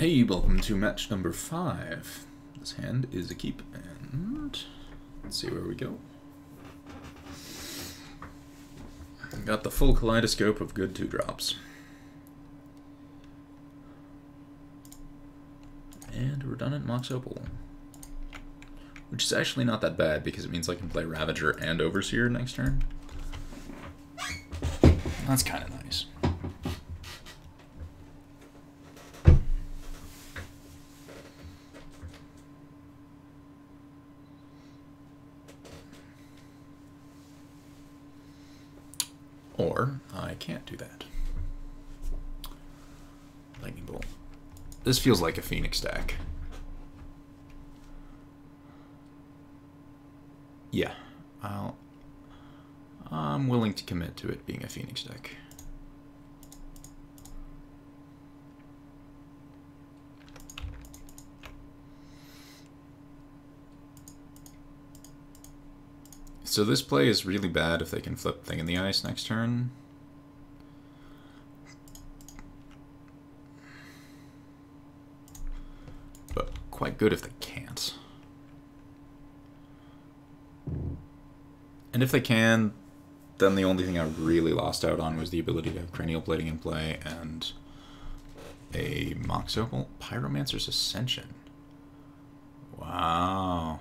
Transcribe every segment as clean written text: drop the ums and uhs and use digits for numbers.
Hey, welcome to match number 5. This hand is a keep, and let's see where we go. Got the full kaleidoscope of good 2-drops. And we're done at Mox Opal. Which is actually not that bad, because it means I can play Ravager and Overseer next turn. That's kind of nice. Or I can't do that. Lightning Bolt. This feels like a Phoenix deck. Yeah, I'm willing to commit to it being a Phoenix deck. So this play is really bad if they can flip Thing in the Ice next turn. But quite good if they can't. And if they can, then the only thing I really lost out on was the ability to have Cranial Plating in play and a Mox Opal. Pyromancer's Ascension. Wow.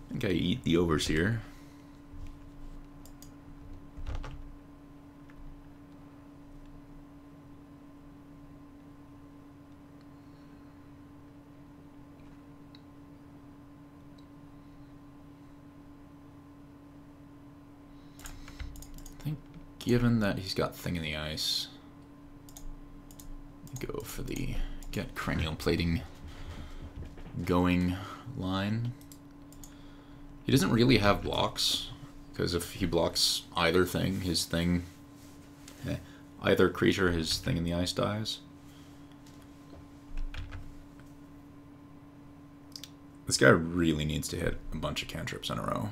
I think I eat the Overseer. I think given that he's got Thing in the Ice, go for the get Cranial Plating going line. He doesn't really have blocks, because if he blocks either thing, his thing, either creature, his Thing in the Ice dies. This guy really needs to hit a bunch of cantrips in a row.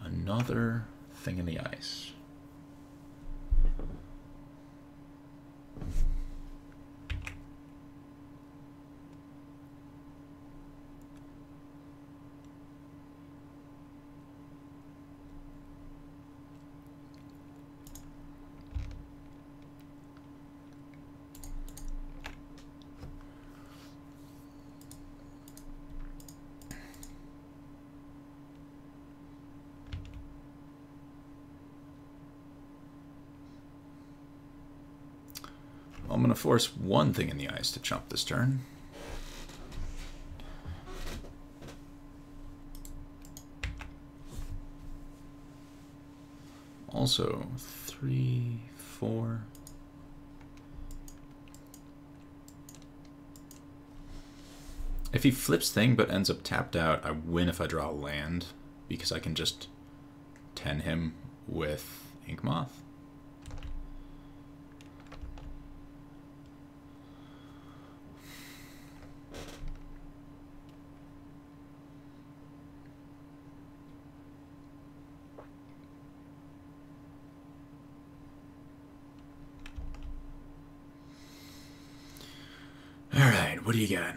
Another Thing in the Ice. I'm going to force one Thing in the Ice to chump this turn. Also, 3, 4. If he flips Thing but ends up tapped out, I win if I draw a land, because I can just 10 him with Inkmoth. Alright, what do you got?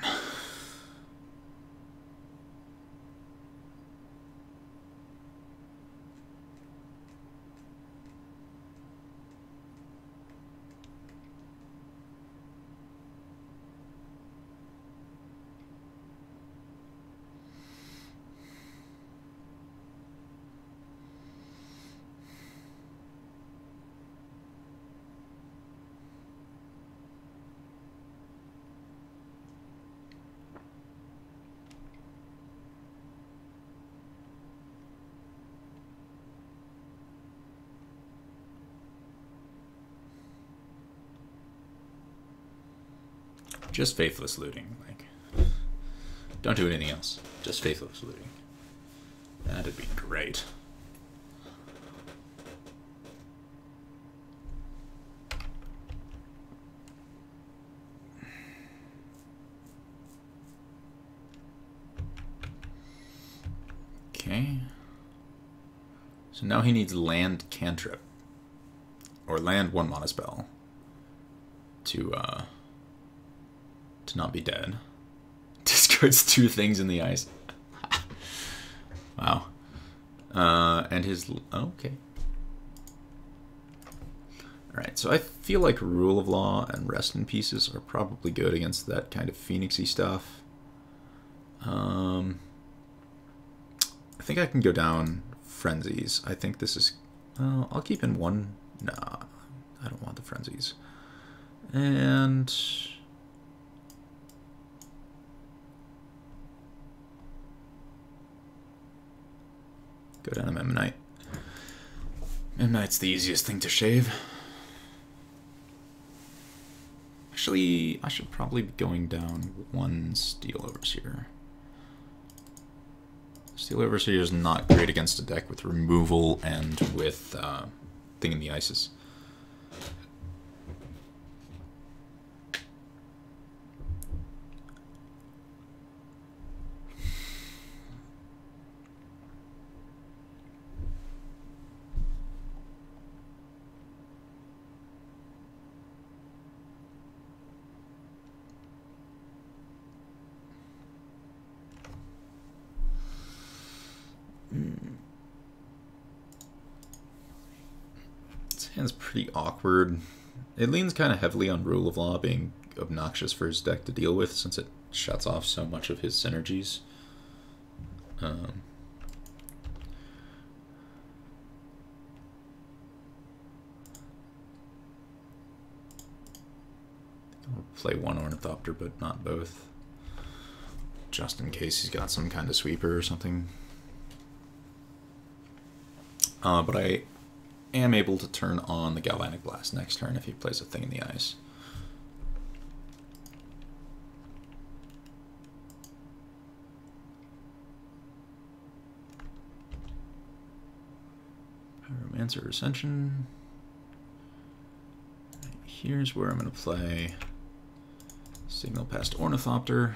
Just Faithless Looting, like, don't do anything else. Just Faithless Looting. That'd be great. So now he needs land cantrip. Or land 1 mana spell. To not be dead. Discards 2 things in the ice. Wow. And his... okay. Alright, so I feel like Rule of Law and Rest in Pieces are probably good against that kind of Phoenixy stuff. I think I can go down Frenzies. I think this is... I'll keep in 1... Nah, I don't want the Frenzies. And... go down to Memnite. Memnite's the easiest thing to shave. Actually, I should probably be going down 1 Steel Overseer. Steel Overseer is not great against a deck with removal and with Thing in the Ices. This hand's pretty awkward. It leans kind of heavily on Rule of Law being obnoxious for his deck to deal with since it shuts off so much of his synergies. I'll play 1 Ornithopter, but not both. Just in case he's got some kind of sweeper or something. But I am able to turn on the Galvanic Blast next turn if he plays a Thing in the Ice. Pyromancer Ascension. Here's where I'm going to play Signal past Ornithopter.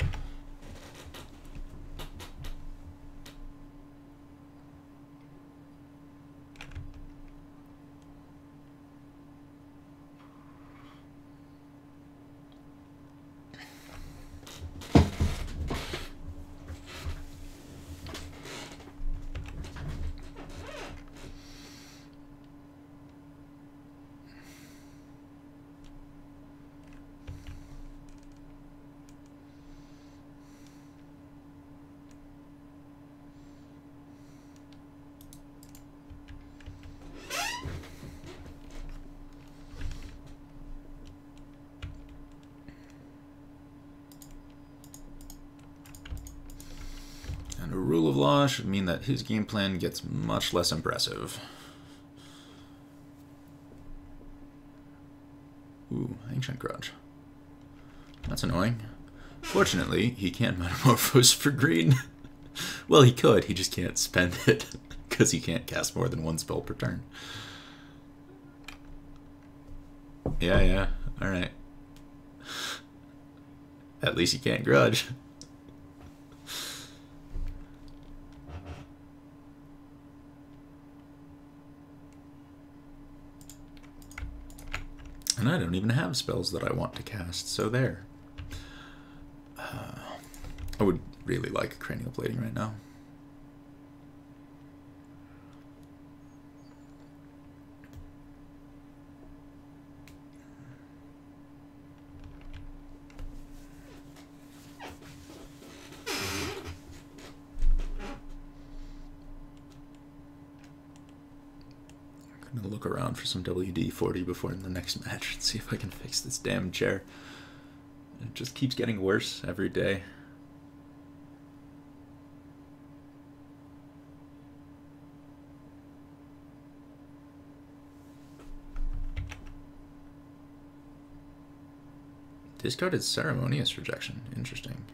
And a Rule of Law should mean that his game plan gets much less impressive. Ooh, Ancient Grudge. That's annoying. Fortunately, he can't Metamorphose for green. Well, he could, he just can't spend it, because he can't cast more than 1 spell per turn. Yeah, alright. At least he can't grudge. And I don't even have spells that I want to cast, so there. I would really like Cranial Plating right now. I'm gonna look around for some WD-40 before the next match and see if I can fix this damn chair. It just keeps getting worse every day. Discarded Ceremonious Rejection. Interesting.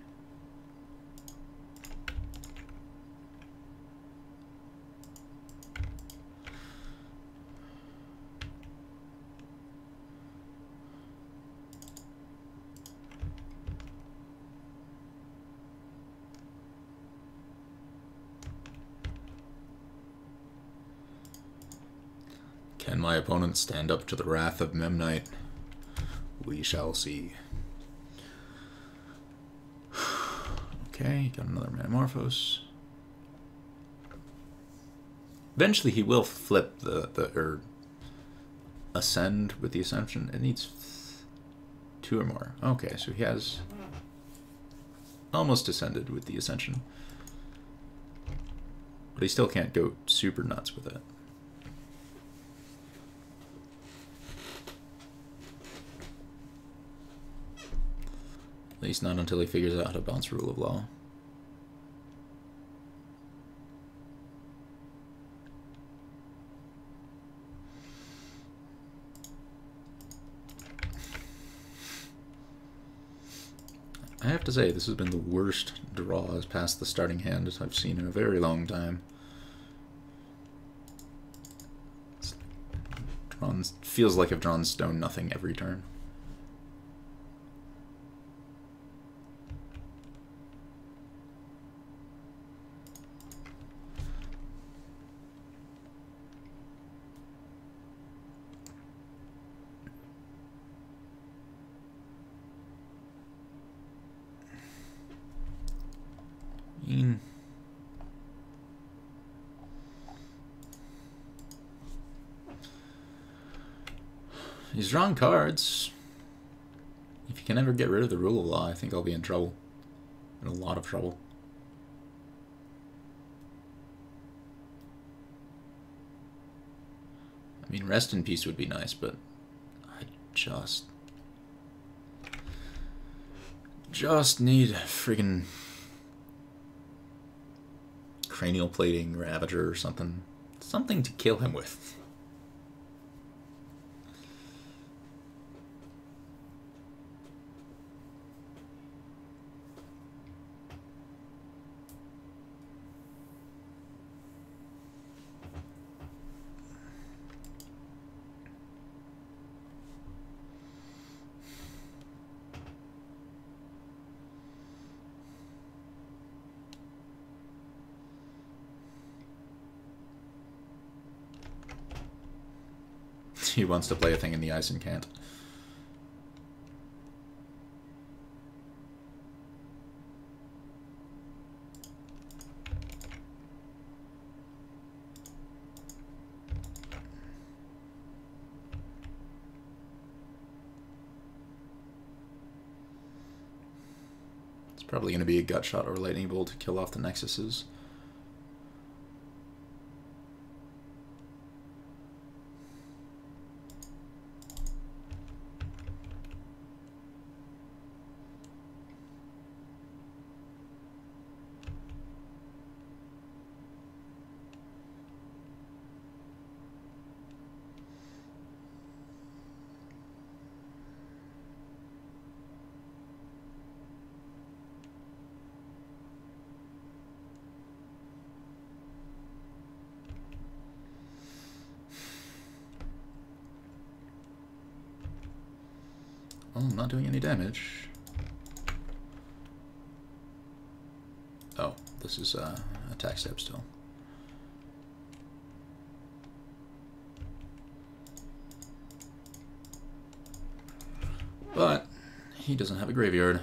Can my opponent stand up to the wrath of Memnite? We shall see. Okay, got another Metamorphose. Eventually he will flip or ascend with the Ascension. It needs 2 or more. Okay, so he has almost ascended with the Ascension. But he still can't go super nuts with it. At least not until he figures out how to bounce Rule of Law. I have to say, this has been the worst draws past the starting hand I've seen in a very long time. Feels like I've drawn Stone Nothing every turn. He's drawing cards. If you can ever get rid of the Rule of Law, I think I'll be in trouble. In a lot of trouble. I mean, Rest in Peace would be nice, but I just need friggin' Cranial Plating, Ravager, or something. Something to kill him with. He wants to play a thing in the ice and can't. It's probably going to be a Gut Shot or Lightning Bolt to kill off the Nexuses. Oh, I'm not doing any damage. Oh, this is attack step still. But he doesn't have a graveyard.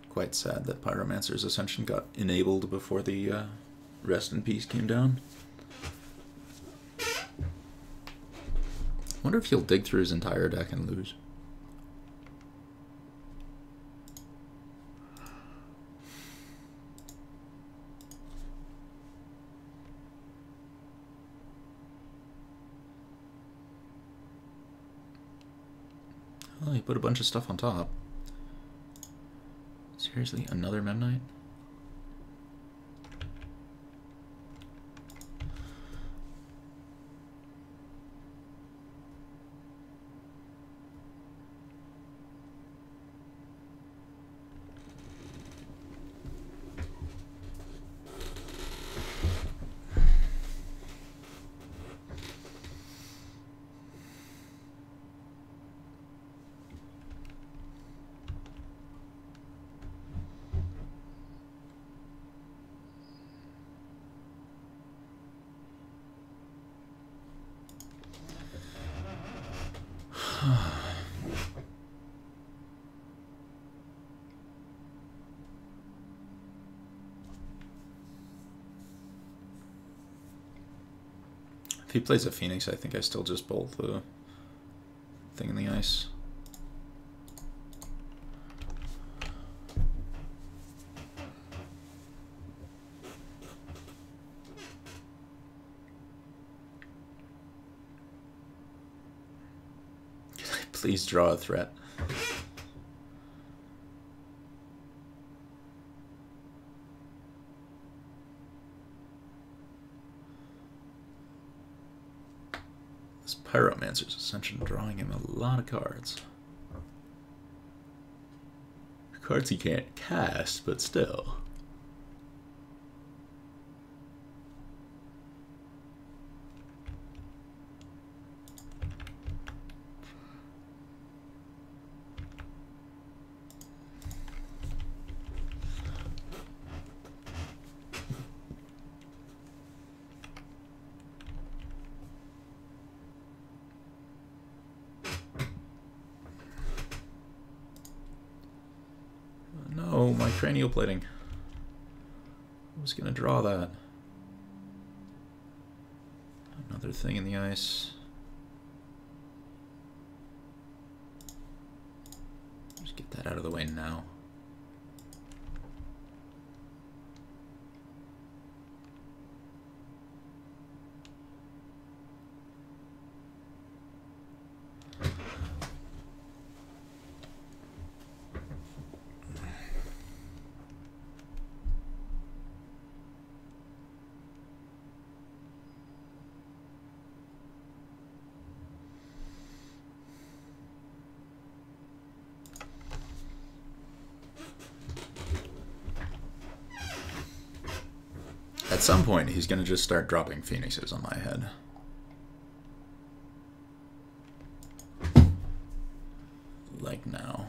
Quite sad that Pyromancer's Ascension got enabled before the Rest in Peace came down. Wonder if he'll dig through his entire deck and lose. Oh, he put a bunch of stuff on top. Seriously, another Memnite? If he plays a Phoenix, I think I still just bolt the thing in the ice. Please draw a threat. This Pyromancer's Ascension drawing him a lot of cards. Cards he can't cast, but still. No, my cranial plating. I was gonna draw that. Another thing in the ice. Just get that out of the way now. At some point, he's going to just start dropping Phoenixes on my head. Like now.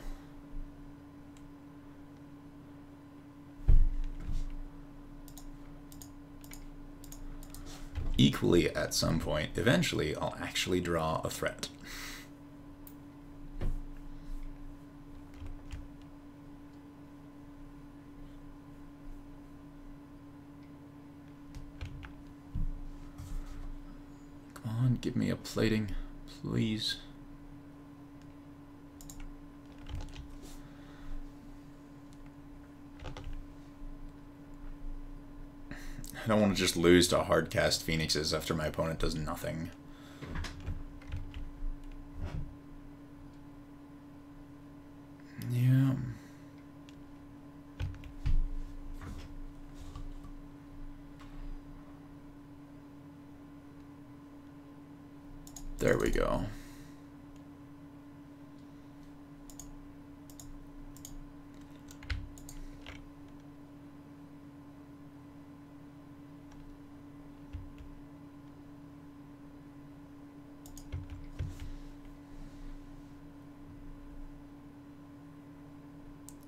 Equally, at some point, eventually, I'll actually draw a threat. Give me a plating, please. I don't want to just lose to hard cast Phoenixes after my opponent does nothing. Yeah. There we go.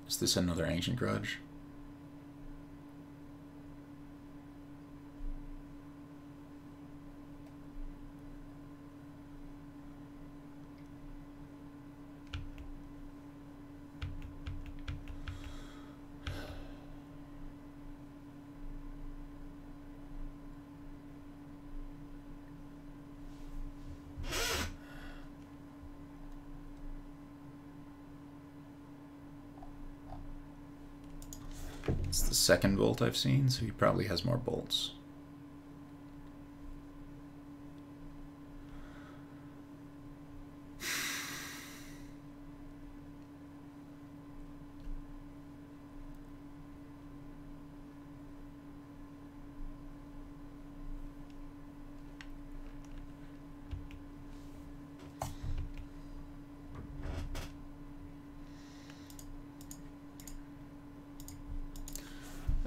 Is this another Ancient Grudge? It's the second bolt I've seen, so he probably has more bolts.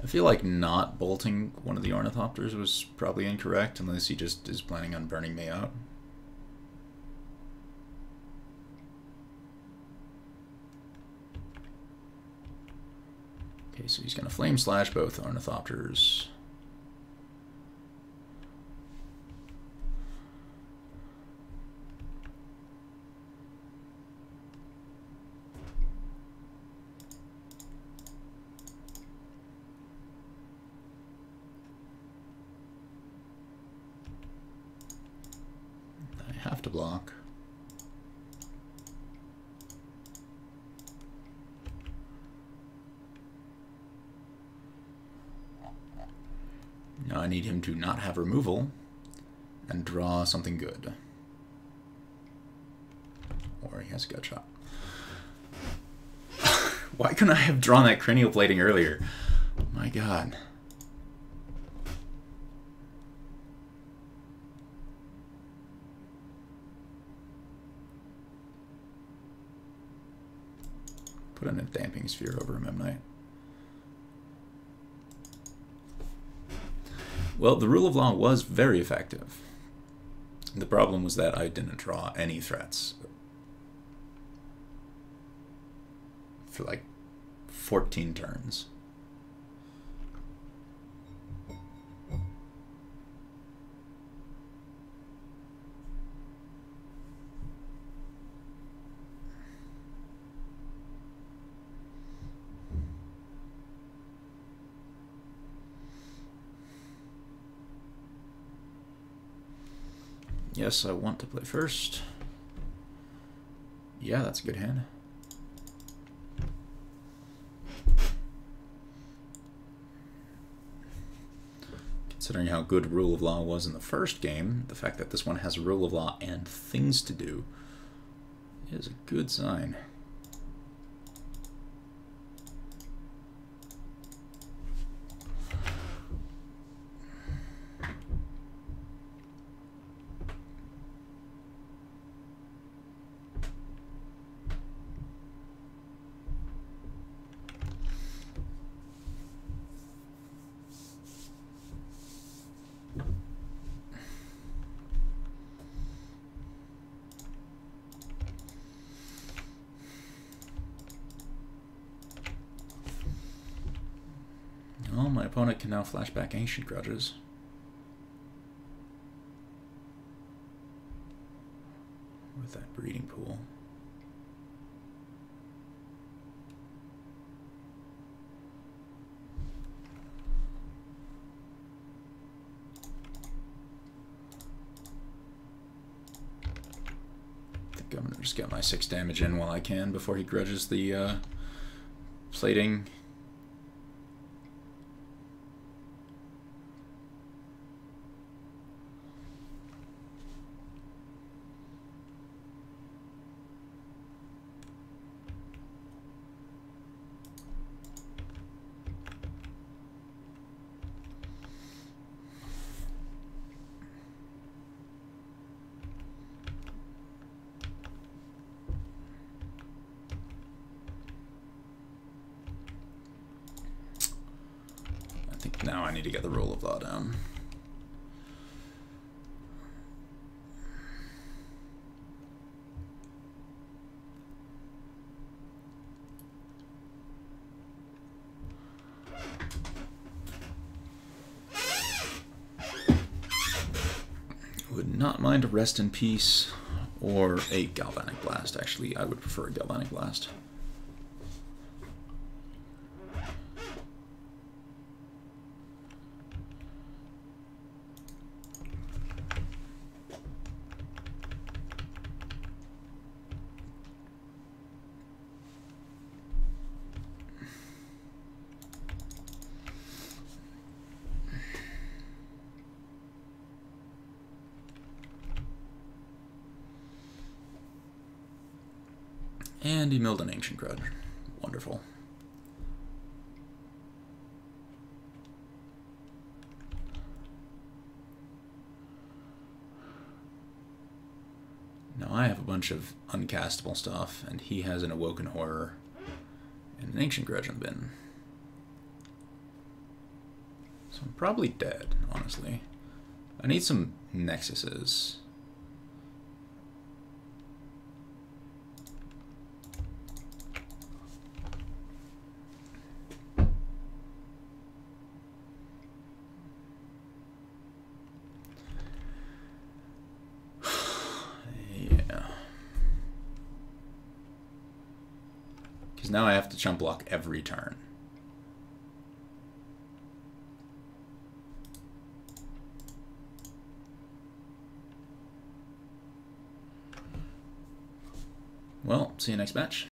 I feel like not bolting one of the Ornithopters was probably incorrect, unless he just is planning on burning me out. Okay, so he's going to Flame Slash both Ornithopters. to block. Now I need him to not have removal and draw something good. Or he has a gut shot. Why couldn't I have drawn that cranial plating earlier? My god. Put in a damping sphere over him, Memnite. Well, the rule of law was very effective. The problem was that I didn't draw any threats for like 14 turns. Yes, I want to play first. Yeah, that's a good hand. Considering how good Rule of Law was in the first game, the fact that this one has Rule of Law and things to do is a good sign. Well, my opponent can now flash back Ancient Grudges. With that breeding pool. I think I'm gonna just get my 6 damage in while I can before he grudges the plating. Now I need to get the Rule of Law down. Would not mind a Rest in Peace or a Galvanic Blast. Actually, I would prefer a Galvanic Blast. And he milled an Ancient Grudge. Wonderful. Now I have a bunch of uncastable stuff, and he has an Awoken Horror and an Ancient Grudge in the bin. So I'm probably dead, honestly. I need some Nexuses. Now I have to chump block every turn. Well, see you next match.